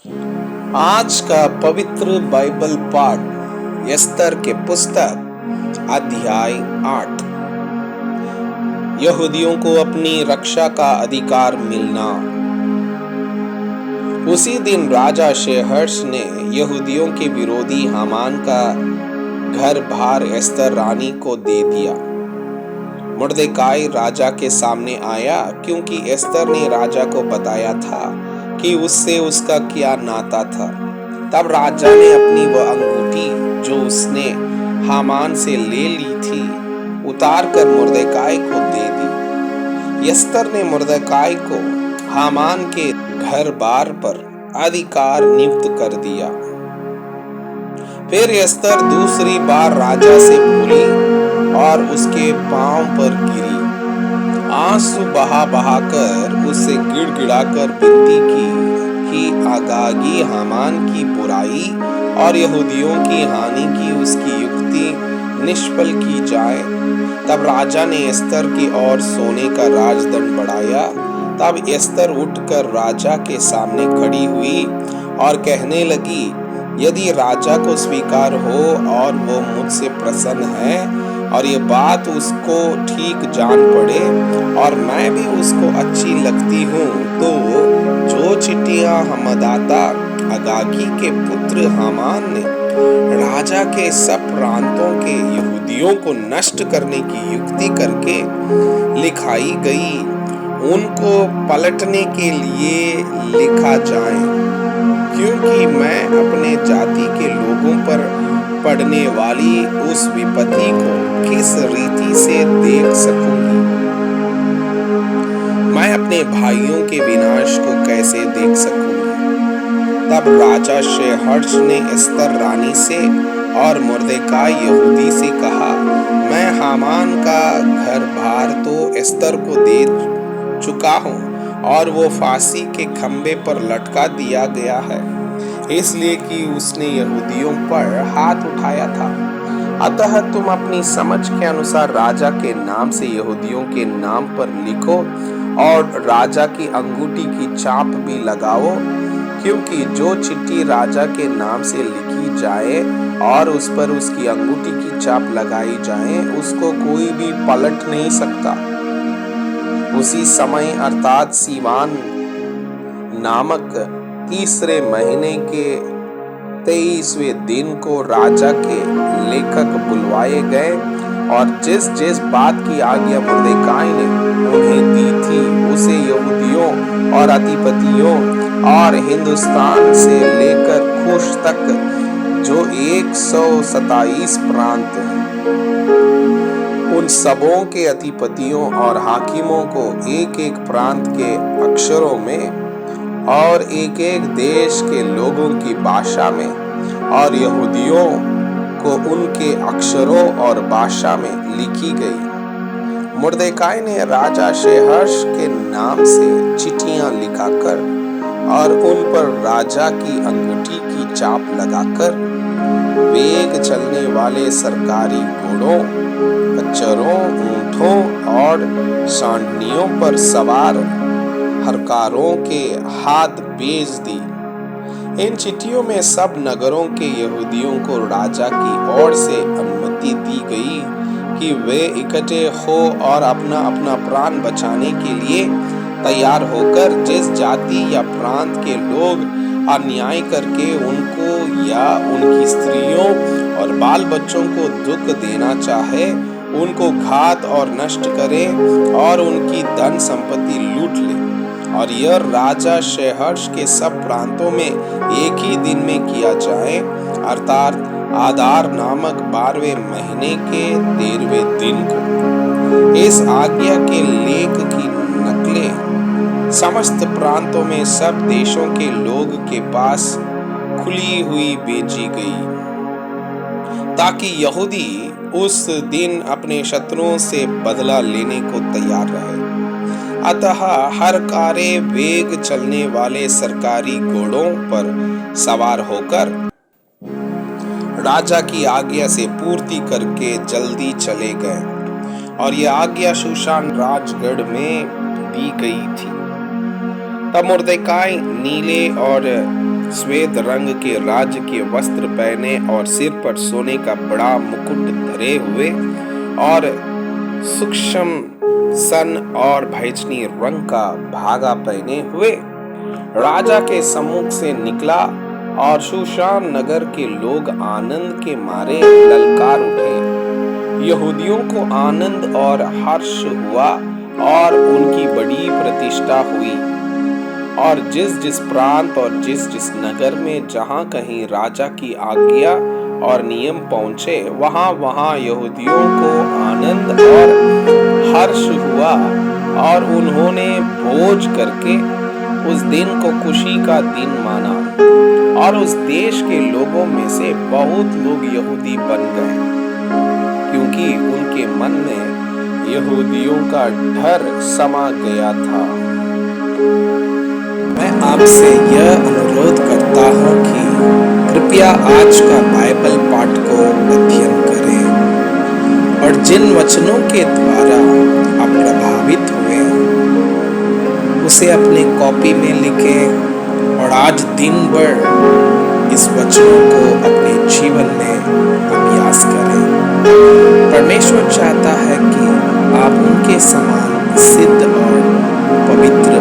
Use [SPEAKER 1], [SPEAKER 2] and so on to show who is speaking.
[SPEAKER 1] आज का पवित्र बाइबल पाठ एस्तर के पुस्तक अध्याय 8। यहूदियों को अपनी रक्षा का अधिकार मिलना। उसी दिन राजा शेहर्ष ने यहूदियों के विरोधी हामान का घर भार एस्तर रानी को दे दिया। मुर्देकाई राजा के सामने आया क्योंकि एस्तर ने राजा को बताया था कि उससे उसका क्या नाता था। तब राजा ने अपनी वह अंगूठी जो उसने हामान से ले ली थी उतार कर मुर्देकाई को दे दी। एस्तर ने मुर्देकाई को हामान के घर बार पर अधिकार नियुक्त कर दिया। फिर एस्तर दूसरी बार राजा से बोली और उसके पांव पर गिरी, आंसू बहा बहा कर उससे गिड़गिड़ाकर विनती की कि आगागी हामान की बुराई और यहूदियों की हानि की उसकी युक्ति निष्फल की जाए। तब राजा ने एस्तर की ओर सोने का राजदंड बढ़ाया। तब एस्तर उठकर राजा के सामने खड़ी हुई और कहने लगी, यदि राजा को स्वीकार हो और वो मुझसे प्रसन्न है और ये बात उसको ठीक जान पड़े और मैं भी उसको अच्छी लगती हूँ, तो जो चिट्ठियां हम्मदाता अगागी के पुत्र हामान ने राजा के सब प्रांतों के यहूदियों को नष्ट करने की युक्ति करके लिखाई गई, उनको पलटने के लिए लिखा जाए, क्योंकि मैं अपने जाति के लोगों पर पड़ने वाली उस विपत्ति को किस रीति से देख सकूंगी। मैं अपने भाइयों के विनाश को कैसे देख सकूंगी। तब राजा शेहर्ष ने एस्तर रानी से और मुर्देकाई यहूदी से कहा, मैं हामान का घर भार तो एस्तर को दे चुका हूँ और वो फांसी के खंबे पर लटका दिया गया है, इसलिए कि उसने यहूदियों पर हाथ उठाया था। अतः तुम अपनी समझ के अनुसार राजा के नाम से यहूदियों के नाम पर लिखो और राजा की अंगूठी की चाप भी लगाओ, क्योंकि जो चिट्ठी राजा के नाम से लिखी जाए और उस पर उसकी अंगूठी की चाप लगाई जाए, उसको कोई भी पलट नहीं सकता। उसी समय अर्थात सीवान नामक तीसरे महीने के 23वें दिन को राजा के लेखक बुलवाए गए और जिस जिस बात की आज्ञा मुर्देकाई ने उन्हें दी थी उसे यहूदियों और अधिपतियों और हिंदुस्तान से लेकर कुश तक जो 127 प्रांत हैं, उन सबों के अधिपतियों और हाकिमों को एक एक प्रांत के अक्षरों में और एक एक देश के लोगों की भाषा में और यहूदियों को उनके अक्षरों और भाषा में लिखी गई। मुर्देकाई ने राजा शेहर्ष के नाम से चिट्ठियां लिखाकर और उन पर राजा की अंगूठी की चाप लगाकर वेग चलने वाले सरकारी घोड़ों, खच्चरों, ऊंटों और सांडनियों पर सवार हरकारों के हाथ भेज दी। इन चिट्ठियों में सब नगरों के यहूदियों को राजा की ओर से अनुमति दी गई कि वे इकट्ठे हो और अपना अपना प्राण बचाने के लिए तैयार होकर जिस जाति या प्रांत के लोग अन्याय करके उनको या उनकी स्त्रियों और बाल बच्चों को दुख देना चाहे, उनको घात और नष्ट करे और उनकी धन संपत्ति लूट ले। और यह राजा शेहर्ष के सब प्रांतों में एक ही दिन में किया जाए, अर्थात आदार नामक 12वें महीने के 13वें दिन को। इस आज्ञा के लेख की नकलें समस्त प्रांतों में सब देशों के लोग के पास खुली हुई भेजी गई, ताकि यहूदी उस दिन अपने शत्रुओं से बदला लेने को तैयार रहे। अतः हर कारे वेग चलने वाले सरकारी घोड़ों पर सवार होकर राजा की आज्ञा से पूर्ति करके जल्दी चले गए और यह आज्ञा शूशान राजगढ़ में दी गई थी। तब मुर्देकाई नीले और श्वेत रंग के राज्य के वस्त्र पहने और सिर पर सोने का बड़ा मुकुट धरे हुए और सूक्ष्म सन और भैजनी रंग का धागा पहने हुए राजा के सम्मुख से निकला और शूशान नगर के लोग आनंद के मारे ललकार उठे। यहूदियों को आनंद और हर्ष हुआ और उनकी बड़ी प्रतिष्ठा हुई और जिस जिस प्रांत और जिस जिस नगर में जहां कहीं राजा की आज्ञा और नियम पहुंचे वहां वहां यहूदियों को आनंद और हर्ष हुआ और उन्होंने भोज करके उस दिन को खुशी का दिन माना और उस देश के लोगों में से बहुत लोग यहूदी बन गए क्योंकि उनके मन में यहूदियों का डर समा गया था। मैं आपसे यह अनुरोध करता हूँ कि कृपया आज का बाइबल पाठ को अध्ययन करें और जिन वचनों के द्वारा आप प्रभावित हुए उसे अपने कॉपी में लिखें और आज दिन भर इस वचनों को अपने जीवन में अभ्यास करें। परमेश्वर चाहता है कि आप उनके समान सिद्ध और पवित्र